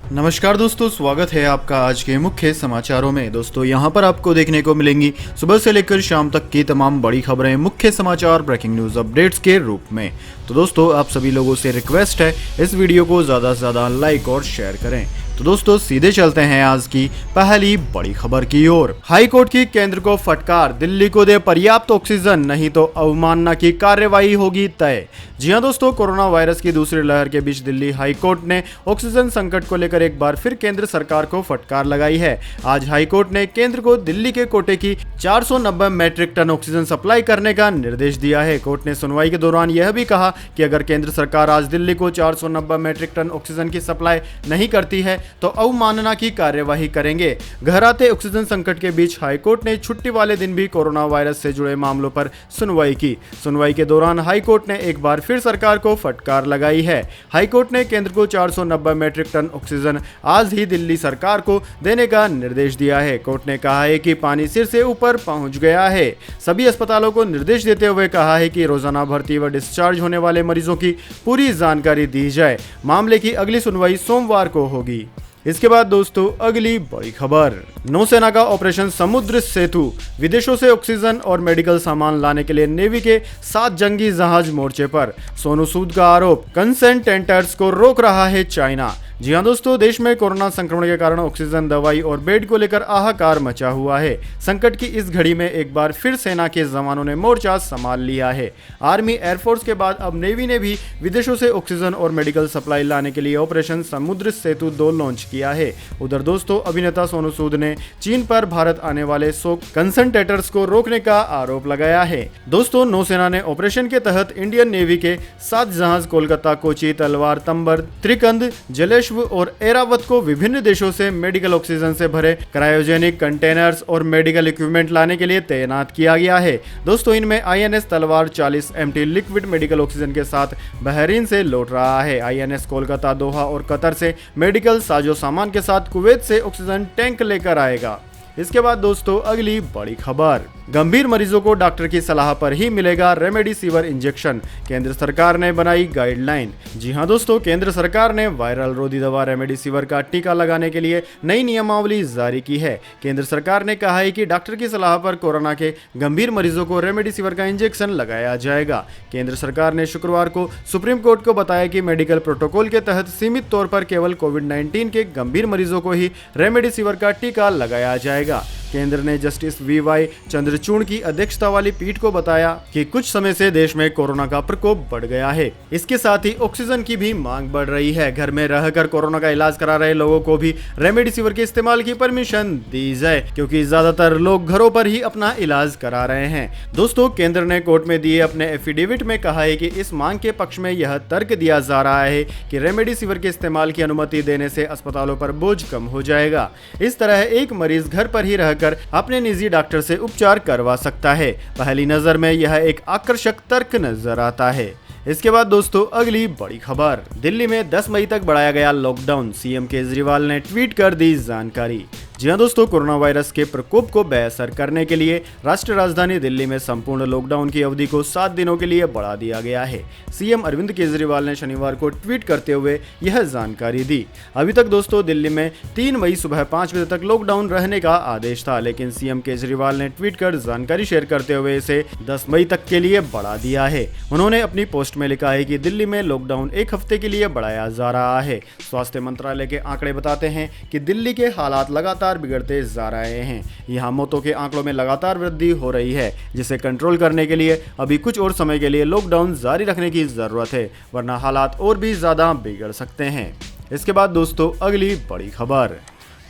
नमस्कार दोस्तों, स्वागत है आपका आज के मुख्य समाचारों में। दोस्तों यहाँ पर आपको देखने को मिलेंगी सुबह से लेकर शाम तक की तमाम बड़ी खबरें मुख्य समाचार ब्रेकिंग न्यूज अपडेट्स के रूप में। तो दोस्तों आप सभी लोगों से रिक्वेस्ट है इस वीडियो को ज़्यादा से ज़्यादा लाइक और शेयर करें। तो दोस्तों सीधे चलते हैं आज की पहली बड़ी खबर की ओर। हाई कोर्ट की केंद्र को फटकार, दिल्ली को दे पर्याप्त ऑक्सीजन नहीं तो अवमानना की कार्रवाई होगी तय। जी हां दोस्तों, कोरोना वायरस की दूसरी लहर के बीच दिल्ली हाई कोर्ट ने ऑक्सीजन संकट को लेकर एक बार फिर केंद्र सरकार को फटकार लगाई है। आज हाई कोर्ट ने केंद्र को दिल्ली के कोटे की 490 मैट्रिक टन ऑक्सीजन सप्लाई करने का निर्देश दिया है। कोर्ट ने सुनवाई के दौरान यह भी कहा कि अगर केंद्र सरकार आज दिल्ली को 490 मैट्रिक टन ऑक्सीजन की सप्लाई नहीं करती है तो अवमानना की कार्यवाही करेंगे। गहराते ऑक्सीजन संकट के बीच हाईकोर्ट ने छुट्टी वाले दिन भी कोरोना वायरस से जुड़े मामलों पर सुनवाई की। सुनवाई के दौरान हाईकोर्ट ने एक बार फिर सरकार को फटकार लगाई है। हाईकोर्ट ने केंद्र को 490 मैट्रिक टन ऑक्सीजन आज ही दिल्ली सरकार को देने का निर्देश दिया है। कोर्ट ने कहा है कि पानी सिर से ऊपर पहुंच गया है। सभी अस्पतालों को निर्देश देते हुए कहा है कि रोजाना भर्ती व डिस्चार्ज होने वाले मरीजों की पूरी जानकारी दी जाए। मामले की अगली सुनवाई सोमवार को होगी। इसके बाद दोस्तों अगली बड़ी खबर, नौसेना का ऑपरेशन समुद्र सेतु। विदेशों से ऑक्सीजन और मेडिकल सामान लाने के लिए नेवी के 7 जंगी जहाज मोर्चे पर। सोनू सूद का आरोप, कंसेंट्रेटर्स को रोक रहा है चाइना। जी हां दोस्तों, देश में कोरोना संक्रमण के कारण ऑक्सीजन, दवाई और बेड को लेकर हाहाकार मचा हुआ है। संकट की इस घड़ी में एक बार फिर सेना के जवानों ने मोर्चा संभाल लिया है। आर्मी, एयरफोर्स के बाद अब नेवी ने भी विदेशों से ऑक्सीजन और मेडिकल सप्लाई लाने के लिए ऑपरेशन समुद्र सेतु 2 लॉन्च किया है। उधर दोस्तों अभिनेता सोनू सूद ने चीन पर भारत आने वाले 100 कंसेंट्रेटर्स को रोकने का आरोप लगाया है। दोस्तों नौसेना ने ऑपरेशन के तहत इंडियन नेवी के 7 जहाज कोलकाता, कोची, तलवार, तंबर, त्रिकंद, जलेश और एरावत को विभिन्न देशों से मेडिकल ऑक्सीजन से भरे क्रायोजेनिक कंटेनर्स और मेडिकल इक्विपमेंट लाने के लिए तैनात किया गया है। दोस्तों इनमें आईएनएस तलवार 40 MT लिक्विड मेडिकल ऑक्सीजन के साथ बहरीन से लौट रहा है। आईएनएस कोलकाता, दोहा और कतर से मेडिकल साजो सामान के साथ कुवैत से ऑक्सीजन टैंक लेकर आएगा। इसके बाद दोस्तों अगली बड़ी खबर, गंभीर मरीजों को डॉक्टर की सलाह पर ही मिलेगा रेमडेसिविर इंजेक्शन। केंद्र सरकार ने बनाई गाइडलाइन। जी हां दोस्तों, केंद्र सरकार ने वायरल रोधी दवा रेमडेसिविर का टीका लगाने के लिए नई नियमावली जारी की है। केंद्र सरकार ने कहा है कि डॉक्टर की सलाह पर कोरोना के गंभीर मरीजों को रेमडेसिविर का इंजेक्शन लगाया जाएगा। केंद्र सरकार ने शुक्रवार को सुप्रीम कोर्ट को बताया कि मेडिकल प्रोटोकॉल के तहत सीमित तौर पर केवल कोविड-19 के गंभीर मरीजों को ही रेमडेसिविर का टीका लगाया जाएगा। केंद्र ने जस्टिस वी.वाई. चंद्रचूड़ की अध्यक्षता वाली पीठ को बताया कि कुछ समय से देश में कोरोना का प्रकोप बढ़ गया है। इसके साथ ही ऑक्सीजन की भी मांग बढ़ रही है। घर में रहकर कोरोना का इलाज करा रहे लोगों को भी रेमडेसिविर के इस्तेमाल की परमिशन दी जाए, क्योंकि ज्यादातर लोग घरों पर ही अपना इलाज करा रहे हैं। दोस्तों केंद्र ने कोर्ट में दिए अपने एफिडेविट में कहा है कि इस मांग के पक्ष में यह तर्क दिया जा रहा है कि रेमडेसिविर के इस्तेमाल की अनुमति देने से अस्पतालों पर बोझ कम हो जाएगा। इस तरह एक मरीज घर पर ही रहकर अपने निजी डॉक्टर से उपचार करवा सकता है। पहली नजर में यह एक आकर्षक तर्क नजर आता है। इसके बाद दोस्तों अगली बड़ी खबर, दिल्ली में 10 मई तक बढ़ाया गया लॉकडाउन। सीएम केजरीवाल ने ट्वीट कर दी जानकारी। जी हां दोस्तों, कोरोना वायरस के प्रकोप को बेअसर करने के लिए राष्ट्रीय राजधानी दिल्ली में संपूर्ण लॉकडाउन की अवधि को 7 दिनों के लिए बढ़ा दिया गया है। सीएम अरविंद केजरीवाल ने शनिवार को ट्वीट करते हुए यह जानकारी दी। अभी तक दोस्तों दिल्ली में 3 मई सुबह 5 बजे तक लॉकडाउन रहने का आदेश था, लेकिन सीएम केजरीवाल ने ट्वीट कर जानकारी शेयर करते हुए इसे 10 मई तक के लिए बढ़ा दिया है। उन्होंने अपनी पोस्ट में लिखा है कि दिल्ली में लॉकडाउन 1 हफ्ते के लिए बढ़ाया जा रहा है। स्वास्थ्य मंत्रालय के आंकड़े बताते हैं कि दिल्ली के हालात लगातार बिगड़ते जा रहे हैं। यहां मौतों के आंकड़ों में लगातार वृद्धि हो रही है, जिसे कंट्रोल करने के लिए अभी कुछ और समय के लिए लॉकडाउन जारी रखने की जरूरत है, वरना हालात और भी ज्यादा बिगड़ सकते हैं। इसके बाद दोस्तों अगली बड़ी खबर,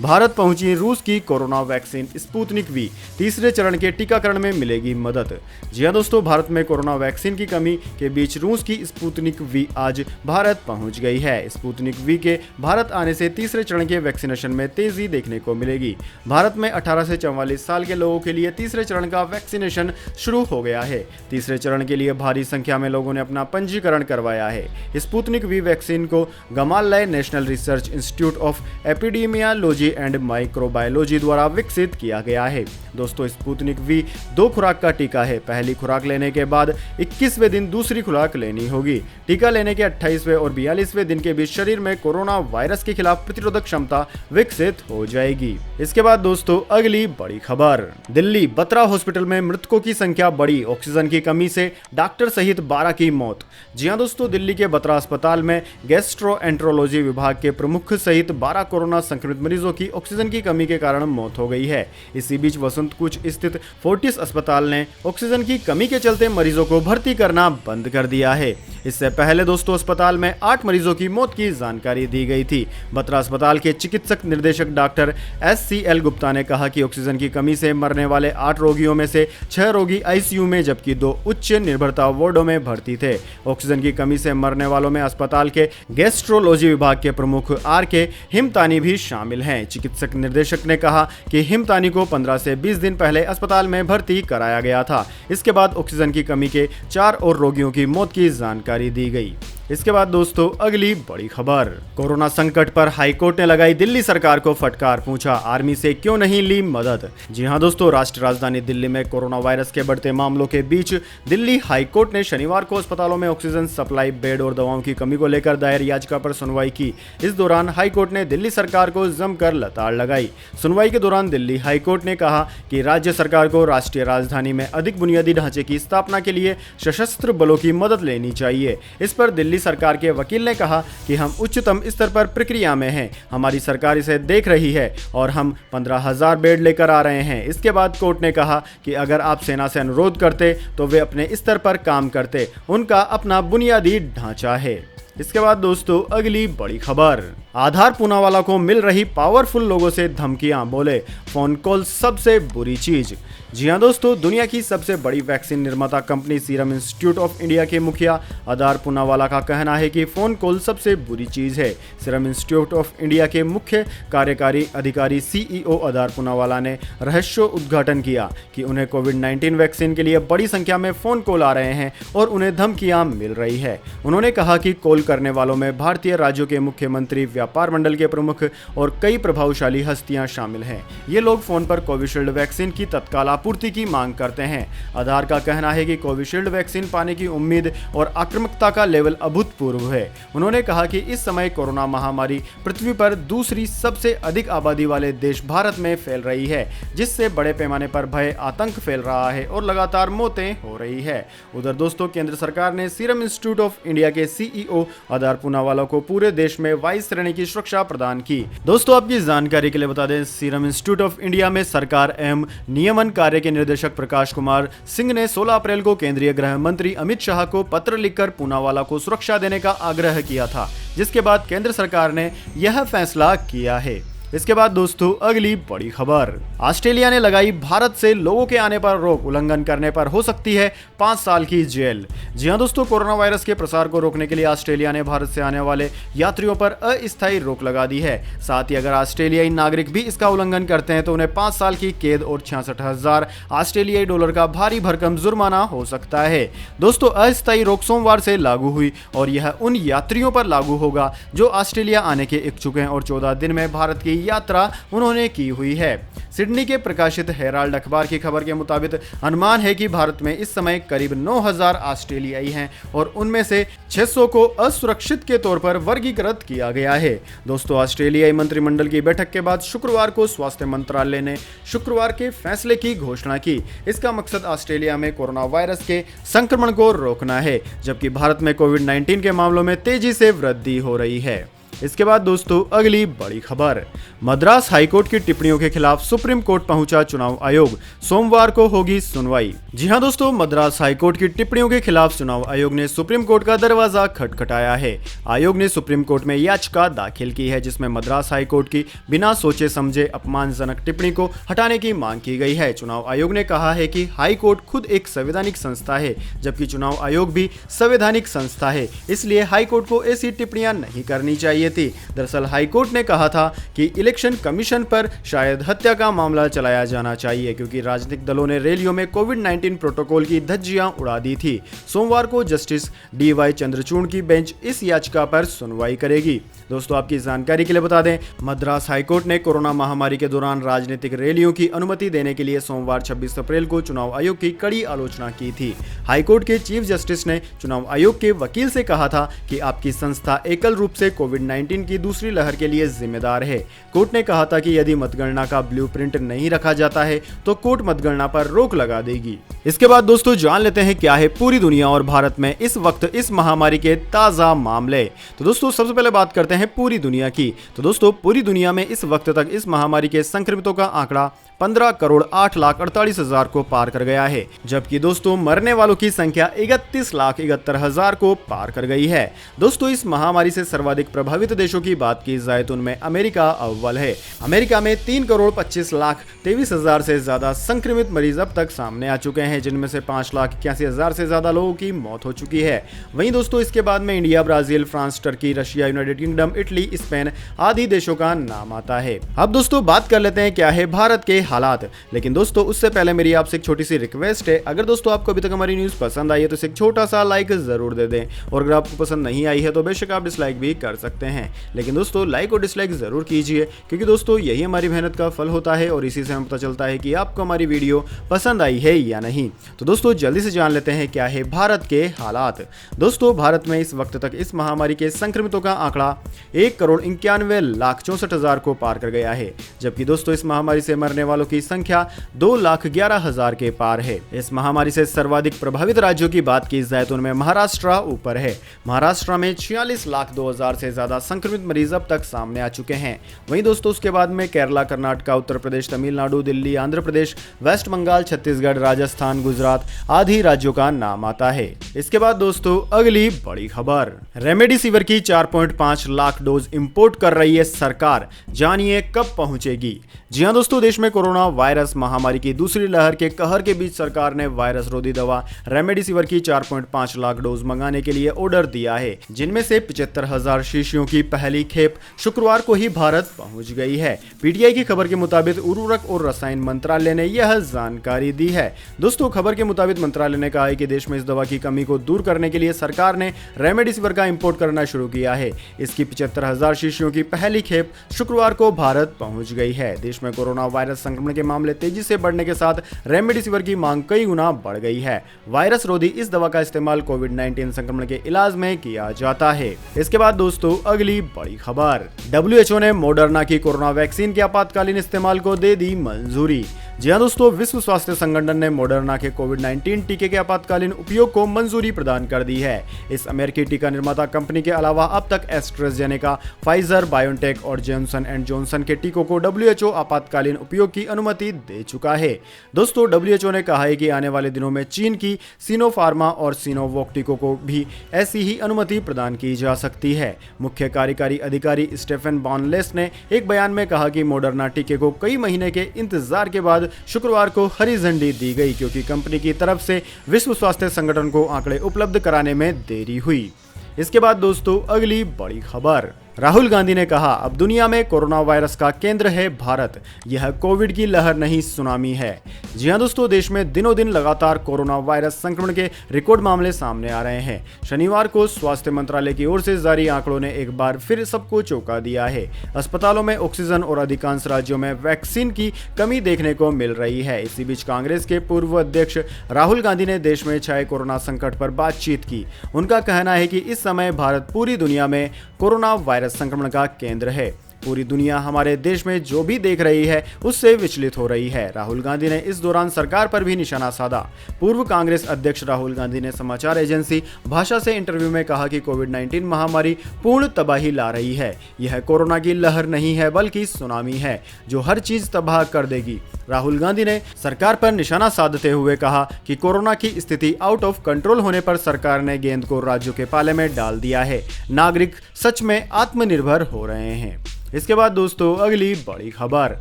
भारत पहुंची रूस की कोरोना वैक्सीन स्पुतनिक वी। तीसरे चरण के टीकाकरण में मिलेगी मदद। जी हां दोस्तों, भारत में कोरोना वैक्सीन की कमी के बीच रूस की स्पुतनिक वी आज भारत पहुंच गई है। स्पुतनिक वी के भारत आने से तीसरे चरण के वैक्सीनेशन में तेजी देखने को मिलेगी। भारत में 18 से 44 साल के लोगों के लिए तीसरे चरण का वैक्सीनेशन शुरू हो गया है। तीसरे चरण के लिए भारी संख्या में लोगों ने अपना पंजीकरण करवाया है। स्पुतनिक वी वैक्सीन को Gamaleya national research institute of epidemiology virology and microbiology द्वारा विकसित किया गया है। दोस्तों स्पुतनिक वी 2 खुराक का टीका है। पहली खुराक लेने के बाद 21वें दिन दूसरी खुराक लेनी होगी। टीका लेने के 28वें और 42वें दिन के बीच शरीर में कोरोना वायरस के खिलाफ प्रतिरोधक क्षमता विकसित हो जाएगी। इसके बाद दोस्तों अगली बड़ी खबर, दिल्ली बत्रा हॉस्पिटल में मृतकों की संख्या बढ़ी, ऑक्सीजन की कमी से डॉक्टर सहित 12 की मौत। जी हां दोस्तों, दिल्ली के बत्रा अस्पताल में गैस्ट्रोएंट्रोलॉजी विभाग के प्रमुख सहित 12 कोरोना संक्रमित मरीजों की ऑक्सीजन की कमी के कारण मौत हो गई है। इसी बीच वसंत कुछ स्थित फोर्टिस अस्पताल ने ऑक्सीजन की कमी के चलते मरीजों को भर्ती करना बंद कर दिया है। इससे पहले दोस्तों अस्पताल में 8 मरीजों की मौत की जानकारी दी गई थी। बत्रा अस्पताल के चिकित्सक निर्देशक डॉक्टर SCL गुप्ता ने कहा कि ऑक्सीजन की कमी से मरने वाले 8 रोगियों में से 6 रोगी ICU में जबकि 2 उच्च निर्भरता वार्डों में भर्ती थे। ऑक्सीजन की कमी से मरने वालों में अस्पताल के गैस्ट्रोलॉजी विभाग के प्रमुख RK हिमतानी भी शामिल हैं। चिकित्सक निर्देशक ने कहा कि हिमतानी को 15 से 20 दिन पहले अस्पताल में भर्ती कराया गया था। इसके बाद ऑक्सीजन की कमी के 4 और रोगियों की मौत की जानकारी दी गई। इसके बाद दोस्तों अगली बड़ी खबर, कोरोना संकट पर हाईकोर्ट ने लगाई दिल्ली सरकार को फटकार, पूछा आर्मी से क्यों नहीं ली मदद। जी हां दोस्तों, राष्ट्रीय राजधानी दिल्ली में कोरोना वायरस के बढ़ते मामलों के बीच दिल्ली हाईकोर्ट ने शनिवार को अस्पतालों में ऑक्सीजन सप्लाई, बेड और दवाओं की कमी को लेकर दायर याचिका पर सुनवाई की। इस दौरान हाईकोर्ट ने दिल्ली सरकार को जमकर लताड़ लगाई। सुनवाई के दौरान दिल्ली हाईकोर्ट ने कहा कि राज्य सरकार को राष्ट्रीय राजधानी में अधिक बुनियादी ढांचे की स्थापना के लिए सशस्त्र बलों की मदद लेनी चाहिए। इस पर दिल्ली सरकार के वकील ने कहा कि हम उच्चतम स्तर पर प्रक्रिया में हैं, हमारी सरकार इसे देख रही है और हम 15,000 बेड लेकर आ रहे हैं। इसके बाद कोर्ट ने कहा कि अगर आप सेना से अनुरोध करते तो वे अपने स्तर पर काम करते, उनका अपना बुनियादी ढांचा है। इसके बाद दोस्तों अगली बड़ी खबर, आधार पूनावाला को मिल रही पावरफुल लोगों से धमकियां, बोले फोन कॉल सबसे बुरी चीज। जी हां दोस्तों, दुनिया की सबसे बड़ी वैक्सीन निर्माता company serum institute of India के मुखिया आधार पूनावाला का कहना है कि फोन कॉल सबसे बुरी चीज है। सीरम इंस्टीट्यूट ऑफ इंडिया के मुख्य कार्यकारी अधिकारी CEO आधार पूनावाला ने रहस्य उद्घाटन किया कि उन्हें कोविड-19 वैक्सीन के लिए बड़ी संख्या में फोन कॉल आ रहे हैं और उन्हें धमकियां मिल रही है। उन्होंने कहा कि कॉल करने वालों में भारतीय राज्यों के मुख्यमंत्री, व्यापार मंडल के प्रमुख और कई प्रभावशाली हस्तियां शामिल हैं। ये लोग फोन पर कोविशील्ड वैक्सीन की तत्काल आपूर्ति की मांग करते हैं। आधार का कहना है कि कोविशील्ड वैक्सीन पाने की उम्मीद और आक्रामकता का लेवल अभूतपूर्व है। उन्होंने कहा कि इस समय कोरोना महामारी पृथ्वी पर दूसरी सबसे अधिक आबादी वाले देश भारत में फैल रही है, जिससे बड़े पैमाने पर भय, आतंक फैल रहा है और लगातार मौतें हो रही है। उधर दोस्तों केंद्र सरकार ने सीरम इंस्टीट्यूट ऑफ इंडिया के CEO आधार पूनावाला को पूरे देश में 22 श्रेणी की सुरक्षा प्रदान की। दोस्तों आपकी जानकारी के लिए बता दें, सीरम इंस्टीट्यूट ऑफ इंडिया में सरकार एवं नियमन कार्य के निदेशक प्रकाश कुमार सिंह ने 16 अप्रैल को केंद्रीय गृह मंत्री अमित शाह को पत्र लिखकर पूनावाला को सुरक्षा देने का आग्रह किया था, जिसके बाद केंद्र सरकार ने यह फैसला किया है। इसके बाद दोस्तों अगली बड़ी खबर, ऑस्ट्रेलिया ने लगाई भारत से लोगों के आने पर रोक, उल्लंघन करने पर हो सकती है 5 साल की जेल। जी हां दोस्तों, कोरोना वायरस के प्रसार को रोकने के लिए ऑस्ट्रेलिया ने भारत से आने वाले यात्रियों पर अस्थायी रोक लगा दी है। साथ ही अगर ऑस्ट्रेलियाई नागरिक भी इसका उल्लंघन करते हैं तो उन्हें 5 साल की कैद और 66,000 ऑस्ट्रेलियाई डॉलर का भारी भरकम जुर्माना हो सकता है। दोस्तों अस्थायी रोक सोमवार से लागू हुई और यह उन यात्रियों पर लागू होगा जो ऑस्ट्रेलिया आने के इच्छुक हैं और 14 दिन में भारत की यात्रा उन्होंने की हुई है। सिडनी के प्रकाशित हेराल्ड अखबार की खबर के मुताबिक अनुमान है कि भारत में इस समय करीब 9,000 ऑस्ट्रेलियाई हैं और उनमें से 600 को असुरक्षित के तौर पर वर्गीकृत किया गया है। दोस्तों ऑस्ट्रेलियाई मंत्रिमंडल की बैठक के बाद शुक्रवार को स्वास्थ्य मंत्रालय ने शुक्रवार के फैसले की घोषणा की। इसका मकसद ऑस्ट्रेलिया में कोरोना वायरस के संक्रमण को रोकना है, जबकि भारत में कोविड-19 के मामलों में तेजी से वृद्धि हो रही है। इसके बाद दोस्तों अगली बड़ी खबर, मद्रास हाईकोर्ट की टिप्पणियों के खिलाफ सुप्रीम कोर्ट पहुंचा चुनाव आयोग, सोमवार को होगी सुनवाई। जी हां दोस्तों, मद्रास हाईकोर्ट की टिप्पणियों के खिलाफ चुनाव आयोग ने सुप्रीम कोर्ट का दरवाजा खटखटाया है। आयोग ने सुप्रीम कोर्ट में याचिका दाखिल की है जिसमें मद्रास हाईकोर्ट की बिना सोचे समझे अपमानजनक टिप्पणी को हटाने की मांग की गई है। चुनाव आयोग ने कहा है कि हाईकोर्ट खुद एक संवैधानिक संस्था है, जबकि चुनाव आयोग भी संवैधानिक संस्था है, इसलिए हाईकोर्ट को ऐसी टिप्पणियां नहीं करनी चाहिए थी। दरअसल हाईकोर्ट ने कहा था कि इलेक्शन कमीशन पर शायद हत्या का मामला चलाया जाना चाहिए, क्योंकि राजनीतिक दलों ने रैलियों में कोविड-19 प्रोटोकॉल की धज्जियां उड़ा दी थी। सोमवार को जस्टिस DY चंद्रचूड़ की बेंच इस याचिका पर सुनवाई करेगी। दोस्तों आपकी जानकारी के लिए बता दें, मद्रास हाईकोर्ट ने कोरोना महामारी के दौरान राजनीतिक रैलियों की अनुमति देने के लिए सोमवार 26 अप्रैल को चुनाव आयोग की कड़ी आलोचना की थी। हाईकोर्ट के चीफ जस्टिस ने चुनाव आयोग के वकील से कहा था कि आपकी संस्था एकल रूप से कोविड-19 की दूसरी लहर के लिए जिम्मेदार है। कोर्ट ने कहा था कि यदि मतगणना का ब्लूप्रिंट नहीं रखा जाता है तो कोर्ट मतगणना पर रोक लगा देगी। इसके बाद दोस्तों जान लेते हैं क्या है पूरी दुनिया और भारत में इस वक्त इस महामारी के ताजा मामले। तो दोस्तों सबसे पहले बात करते हैं पूरी दुनिया की। तो दोस्तों पूरी दुनिया में इस वक्त तक इस महामारी के संक्रमितों का आंकड़ा 15,08,48,000 को पार कर गया है, जबकि दोस्तों मरने वालों की संख्या 31,71,000 को पार कर गई है। दोस्तों इस महामारी से सर्वाधिक प्रभावित देशों की बात की जाए तो उनमें अमेरिका अव्वल है। अमेरिका में 3,25,23,000 से ज्यादा संक्रमित मरीज अब तक सामने आ चुके हैं, जिनमें से 5,81,000 से ज्यादा लोगों की मौत हो चुकी है। वहीं दोस्तों इसके बाद में India, Brazil, France, Turkey, Russia, United kingdom, Italy, Spain आदि देशों का नाम आता है। अब दोस्तों बात कर लेते हैं क्या है भारत के हालात। लेकिन दोस्तों उससे पहले मेरी आपसे एक छोटी सी रिक्वेस्ट है, अगर दोस्तों आपको अभी तक हमारी न्यूज पसंद आई है तो इसे एक छोटा सा लाइक जरूर दे दें, और अगर आपको पसंद नहीं आई है तो बेशक आप डिसलाइक भी कर सकते हैं। लेकिन दोस्तों लाइक और डिसलाइक जरूर कीजिए, क्योंकि दोस्तों यही हमारी मेहनत का फल होता है और इसी से हमें पता चलता है कि आपको हमारी वीडियो पसंद आई है या नहीं। तो दोस्तों जल्दी से जान लेते हैं क्या है भारत के हालात। दोस्तों भारत में इस वक्त तक इस महामारी के संक्रमितों का आंकड़ा 1,91,64,000 को पार कर गया है, जबकि दोस्तों इस महामारी से मरने वालों की संख्या 2,11,000 के पार है। इस महामारी से सर्वाधिक प्रभावित राज्यों की बात की जाए तो उनमें महाराष्ट्र ऊपर है। महाराष्ट्र में 46,02,000 से ज्यादा संक्रमित मरीज अब तक सामने आ चुके हैं। वहीं दोस्तों उसके बाद में केरला, कर्नाटक, उत्तर प्रदेश, तमिलनाडु, दिल्ली, आंध्र प्रदेश, वेस्ट बंगाल, छत्तीसगढ़, राजस्थान, गुजरात आदि राज्यों का नाम आता है। इसके बाद दोस्तों अगली बड़ी खबर, रेमडेसिविर की 4.5 लाख डोज इंपोर्ट कर रही है सरकार, जानिए कब पहुंचेगी। जी हां दोस्तों, देश में कोरोना वायरस महामारी की दूसरी लहर के कहर के बीच सरकार ने वायरस रोधी दवा रेमडेसिविर की 4.5 लाख डोज मंगाने के लिए ऑर्डर दिया है, जिनमें से 75,000 शीशियों की पहली खेप शुक्रवार को ही भारत पहुंच गई है। पीटीआई की खबर के मुताबिक उर्वरक और रसायन मंत्रालय ने यह जानकारी दी है। दोस्तों खबर के मुताबिक मंत्रालय ने कहा है कि देश में इस दवा की कमी को दूर करने के लिए सरकार ने रेमडेसिविर का इंपोर्ट करना शुरू किया है। इसकी 75,000 शीशियों की पहली खेप शुक्रवार को भारत पहुंच गई है। देश में कोरोना वायरस संक्रमण के मामले तेजी से बढ़ने के साथ रेमडेसिविर की मांग कई गुना बढ़ गई है। वायरस रोधी इस दवा का इस्तेमाल कोविड-19 संक्रमण के इलाज में किया जाता है। इसके बाद दोस्तों अगली बड़ी खबर, WHO ने मॉडर्ना की कोरोना वैक्सीन के आपातकालीन इस्तेमाल को दे दी मंजूरी। जी हां दोस्तों, विश्व स्वास्थ्य संगठन ने मॉडर्ना के कोविड-19 टीके के आपातकालीन उपयोग को मंजूरी प्रदान कर दी है। इस अमेरिकी टीका निर्माता कंपनी के अलावा अब तक एस्ट्राजेनेका, फाइजर, बायोटेक और जॉनसन एंड जॉनसन के टीकों को WHO आपातकालीन उपयोग की अनुमति दे चुका है। दोस्तों WHO ने कहा है कि आने वाले दिनों में चीन की सिनोफार्मा और सिनोवॉक टीकों को भी ऐसी ही अनुमति प्रदान की जा सकती है। मुख्य कार्यकारी अधिकारी स्टेफन बॉनलेस ने एक बयान में कहा कि मॉडर्ना टीके को कई महीने के इंतजार के बाद शुक्रवार को हरी झंडी दी गई, क्योंकि कंपनी की तरफ से विश्व स्वास्थ्य संगठन को आंकड़े उपलब्ध कराने में देरी हुई। इसके बाद दोस्तों अगली बड़ी खबर, राहुल गांधी ने कहा अब दुनिया में कोरोना वायरस का केंद्र है भारत, यह कोविड की लहर नहीं सुनामी है। जी हां दोस्तों, देश में दिनों दिन लगातार कोरोना वायरस संक्रमण के रिकॉर्ड मामले सामने आ रहे हैं। शनिवार को स्वास्थ्य मंत्रालय की ओर से जारी आंकड़ों ने एक बार फिर सबको चौंका दिया है। अस्पतालों में ऑक्सीजन और अधिकांश राज्यों में वैक्सीन की कमी देखने को मिल रही है। इसी बीच कांग्रेस के पूर्व अध्यक्ष राहुल गांधी ने देश में छाए कोरोना संकट पर बातचीत की। उनका कहना है कि इस समय भारत पूरी दुनिया में कोरोना वायरस संक्रमण का केंद्र है। पूरी दुनिया हमारे देश में जो भी देख रही है उससे विचलित हो रही है। राहुल गांधी ने इस दौरान सरकार पर भी निशाना साधा। पूर्व कांग्रेस अध्यक्ष राहुल गांधी ने समाचार एजेंसी भाषा से इंटरव्यू में कहा कि कोविड-19 महामारी पूर्ण तबाही ला रही है। यह कोरोना की लहर नहीं है बल्कि सुनामी है जो हर चीज तबाह कर देगी। राहुल गांधी ने सरकार पर निशाना साधते हुए कहा कि कोरोना की स्थिति आउट ऑफ कंट्रोल होने पर सरकार ने गेंद को राज्यों के पाले में डाल दिया है। नागरिक सच में आत्मनिर्भर हो रहे हैं। इसके बाद दोस्तों अगली बड़ी खबर,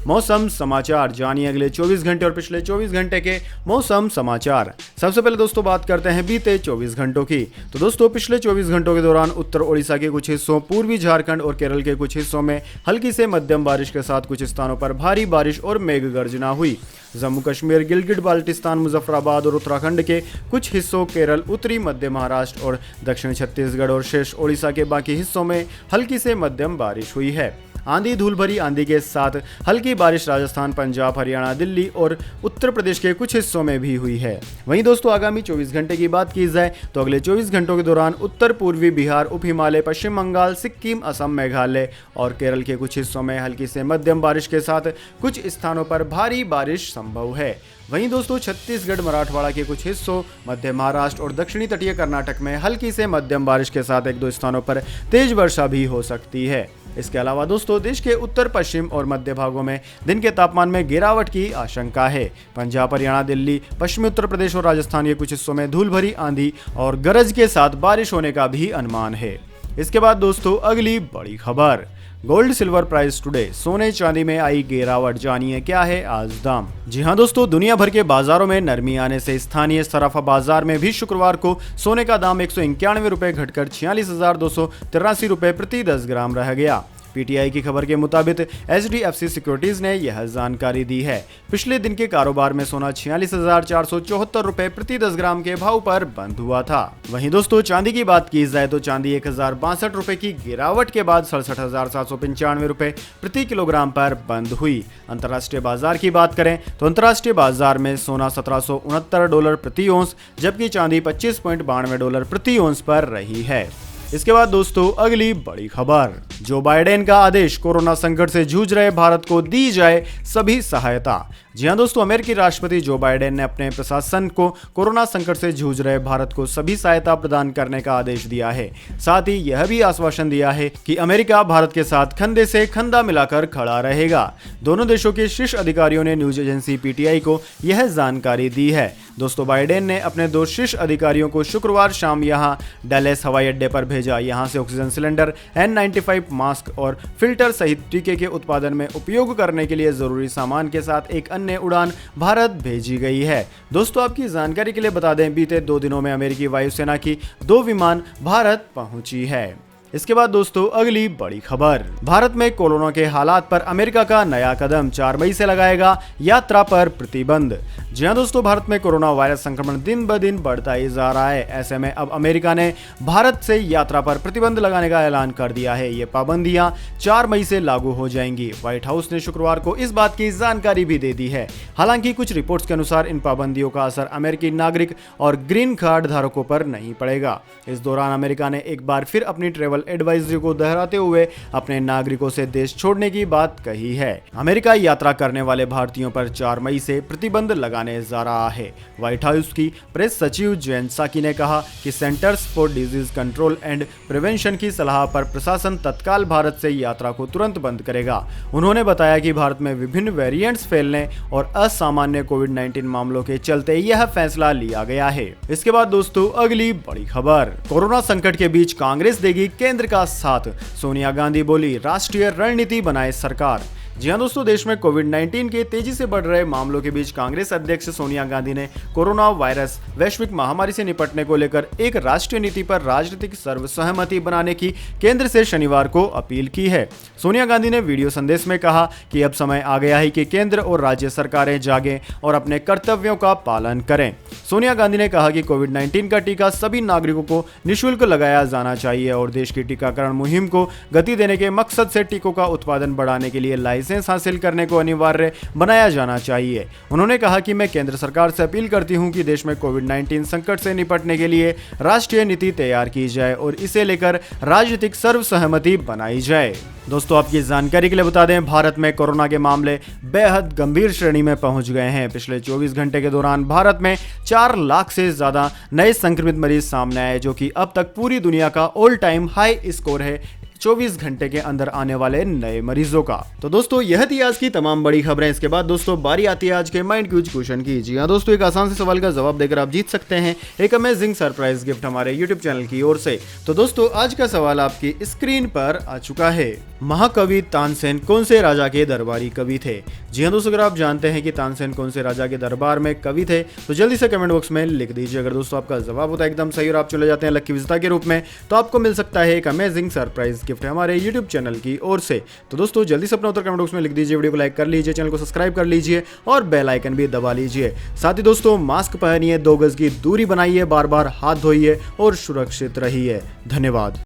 मौसम समाचार, जानिए अगले 24 घंटे और पिछले 24 घंटे के मौसम समाचार। सबसे पहले दोस्तों बात करते हैं बीते 24 घंटों की। तो दोस्तों पिछले 24 घंटों के दौरान उत्तर ओडिशा के कुछ हिस्सों, पूर्वी झारखंड और केरल के कुछ हिस्सों में हल्की से मध्यम बारिश के साथ कुछ स्थानों पर भारी बारिश और मेघ गर्जना हुई। जम्मू कश्मीर, गिलगिट बाल्टिस्तान, मुजफ्फराबाद और उत्तराखंड के कुछ हिस्सों, केरल, उत्तरी मध्य महाराष्ट्र और दक्षिण छत्तीसगढ़ और शेष ओडिशा के बाकी हिस्सों में हल्की से मध्यम बारिश हुई है। आंधी, धूल भरी आंधी के साथ हल्की बारिश राजस्थान, पंजाब, हरियाणा, दिल्ली और उत्तर प्रदेश के कुछ हिस्सों में भी हुई है। वहीं दोस्तों आगामी 24 घंटे की बात की जाए तो अगले 24 घंटों के दौरान उत्तर पूर्वी बिहार, उप हिमालय, पश्चिम बंगाल, सिक्किम, असम, मेघालय और केरल के कुछ हिस्सों में हल्की से मध्यम बारिश के साथ कुछ स्थानों पर भारी बारिश संभव है। वहीं दोस्तों छत्तीसगढ़, मराठवाड़ा के कुछ हिस्सों, मध्य महाराष्ट्र और दक्षिणी तटीय कर्नाटक में हल्की से मध्यम बारिश के साथ एक दो स्थानों पर तेज वर्षा भी हो सकती है। इसके अलावा दोस्तों देश के उत्तर, पश्चिम और मध्य भागों में दिन के तापमान में गिरावट की आशंका है। पंजाब, हरियाणा, दिल्ली, पश्चिमी उत्तर प्रदेश और राजस्थान के कुछ हिस्सों में धूल भरी आंधी और गरज के साथ बारिश होने का भी अनुमान है। इसके बाद दोस्तों अगली बड़ी खबर, गोल्ड सिल्वर प्राइस टुडे, सोने चांदी में आई गिरावट, जानिए क्या है आज दाम। जी हां दोस्तों, दुनिया भर के बाजारों में नरमी आने से स्थानीय सराफा बाजार में भी शुक्रवार को सोने का दाम 191 रुपए घटकर 46,283 रुपए प्रति 10 ग्राम रह गया। पीटीआई की खबर के मुताबिक एचडीएफसी सिक्योरिटीज ने यह जानकारी दी है। पिछले दिन के कारोबार में सोना 46,474 रुपए प्रति 10 ग्राम के भाव पर बंद हुआ था। वहीं दोस्तों चांदी की बात की जाए तो चांदी 1,062 रुपए की गिरावट के बाद 67,795 रुपए प्रति किलोग्राम पर बंद हुई। अंतर्राष्ट्रीय बाजार की बात करें तो अंतर्राष्ट्रीय बाजार में सोना $1769 प्रति औंस जबकि चांदी $25.92 प्रति औंस पर रही है। इसके बाद दोस्तों अगली बड़ी खबर, जो बाइडेन का आदेश, कोरोना संकट से जूझ रहे भारत को दी जाए सभी सहायता। जी हां दोस्तों, अमेरिकी राष्ट्रपति जो बाइडेन ने अपने प्रशासन को कोरोना संकट से जूझ रहे भारत को सभी सहायता प्रदान करने का आदेश दिया है। साथ ही यह भी आश्वासन दिया है कि अमेरिका भारत के साथ कंधे से कंधा मिलाकर खड़ा रहेगा। दोनों देशों के शीर्ष अधिकारियों ने न्यूज एजेंसी पीटीआई को यह जानकारी दी है। दोस्तों बाइडेन ने अपने 2 शीर्ष अधिकारियों को शुक्रवार शाम यहां डैलेस हवाई अड्डे पर भेजा। यहां से ऑक्सीजन सिलेंडर, N95 मास्क और फिल्टर सहित टीके के उत्पादन में उपयोग करने के लिए जरूरी सामान के साथ एक अन्य उड़ान भारत भेजी गई है। दोस्तों आपकी जानकारी के लिए बता दें, बीते 2 दिनों में अमेरिकी वायुसेना की 2 विमान भारत पहुंची है। इसके बाद दोस्तों अगली बड़ी खबर, भारत में कोरोना के हालात पर अमेरिका का नया कदम, 4 मई से लगाएगा यात्रा पर प्रतिबंध। जी हां दोस्तों, भारत में कोरोना वायरस संक्रमण दिन ब दिन बढ़ता ही जा रहा है। ऐसे में अब अमेरिका ने भारत से यात्रा पर प्रतिबंध लगाने का ऐलान कर दिया है। ये पाबंदियां 4 मई से लागू हो जाएंगी। व्हाइट हाउस ने शुक्रवार को इस बात की जानकारी भी दे दी है। हालांकि कुछ रिपोर्ट्स के अनुसार इन पाबंदियों का असर अमेरिकी नागरिक और ग्रीन कार्ड धारकों पर नहीं पड़ेगा। इस दौरान अमेरिका ने एक बार फिर अपनी ट्रेवल एडवाइजरी को दोहराते हुए अपने नागरिकों से देश छोड़ने की बात कही है। अमेरिका यात्रा करने वाले भारतीयों पर 4 मई से प्रतिबंध लगाने जा रहा है। व्हाइट हाउस की प्रेस सचिव जेन साकी ने कहा कि centres for disease control and prevention की सलाह पर प्रशासन तत्काल भारत से यात्रा को तुरंत बंद करेगा। उन्होंने बताया कि भारत में विभिन्न वेरिएंट्स फैलने और असामान्य कोविड-19 मामलों के चलते यह फैसला लिया गया है। इसके बाद दोस्तों अगली बड़ी खबर, कोरोना संकट के बीच कांग्रेस देगी केंद्र का साथ, सोनिया गांधी बोली राष्ट्रीय रणनीति बनाए सरकार। जी हां दोस्तों, देश में कोविड-19 के तेजी से बढ़ रहे मामलों के बीच कांग्रेस अध्यक्ष सोनिया गांधी ने कोरोना वायरस वैश्विक महामारी से निपटने को लेकर एक राष्ट्रीय नीति पर राजनीतिक सर्वसहमति बनाने की केंद्र से शनिवार को अपील की है। सोनिया गांधी ने वीडियो संदेश में कहा कि अब समय आ गया है कि केंद्र और राज्य सरकारें जागें और अपने कर्तव्यों का पालन करें। सोनिया गांधी ने कहा कि कोविड-19 का टीका सभी नागरिकों को निःशुल्क लगाया जाना चाहिए और देश की टीकाकरण मुहिम को गति देने के मकसद से टीकों का उत्पादन बढ़ाने के लिए लाइसेंस हासिल करने को अनिवार्य बनाया जाना चाहिए। उन्होंने कहा कि मैं केंद्र सरकार से अपील करती हूं कि देश में कोविड-19 संकट से निपटने के लिए राष्ट्रीय नीति तैयार की जाए और इसे लेकर राजनीतिक सर्वसहमति बनाई जाए। दोस्तों आपकी जानकारी के लिए बता दें, भारत में कोरोना के मामले बेहद गंभीर श्रेणी में पहुंच गए हैं। पिछले 24 घंटे के दौरान भारत में 4 लाख से ज्यादा नए संक्रमित मरीज सामने आए, जो कि अब तक पूरी दुनिया का ऑल टाइम हाई स्कोर है। 24 घंटे के अंदर आने वाले नए मरीजों का। तो दोस्तों यह थी आज की तमाम बड़ी खबरें। इसके बाद दोस्तों बारी आती है आज के माइंड क्यूज क्वेश्चन की। जी हाँ दोस्तों, एक आसान से सवाल का जवाब देकर आप जीत सकते हैं एक अमेजिंग सरप्राइज गिफ्ट हमारे यूट्यूब चैनल की ओर से। तो दोस्तों आज का सवाल आपकी स्क्रीन पर आ चुका है। महाकवि तानसेन कौन से राजा के दरबारी कवि थे? जी हाँ दोस्तों, अगर आप जानते हैं कि तानसेन कौन से राजा के दरबार में कवि थे तो जल्दी से कमेंट बॉक्स में लिख दीजिए। अगर दोस्तों आपका जवाब होता है एकदम सही और आप चले जाते हैं लकी विजेता के रूप में, तो आपको मिल सकता है एक अमेजिंग सरप्राइज गिफ्ट हमारे यूट्यूब चैनल की ओर से। तो दोस्तों जल्दी से अपना उत्तर कमेंट बॉक्स में लिख दीजिए, वीडियो को लाइक कर लीजिए, चैनल को सब्सक्राइब कर लीजिए और बेल आइकन भी दबा लीजिए। साथ ही दोस्तों मास्क पहनिए, 2 गज की दूरी बनाइए, बार बार हाथ धोइए और सुरक्षित रहिए। धन्यवाद।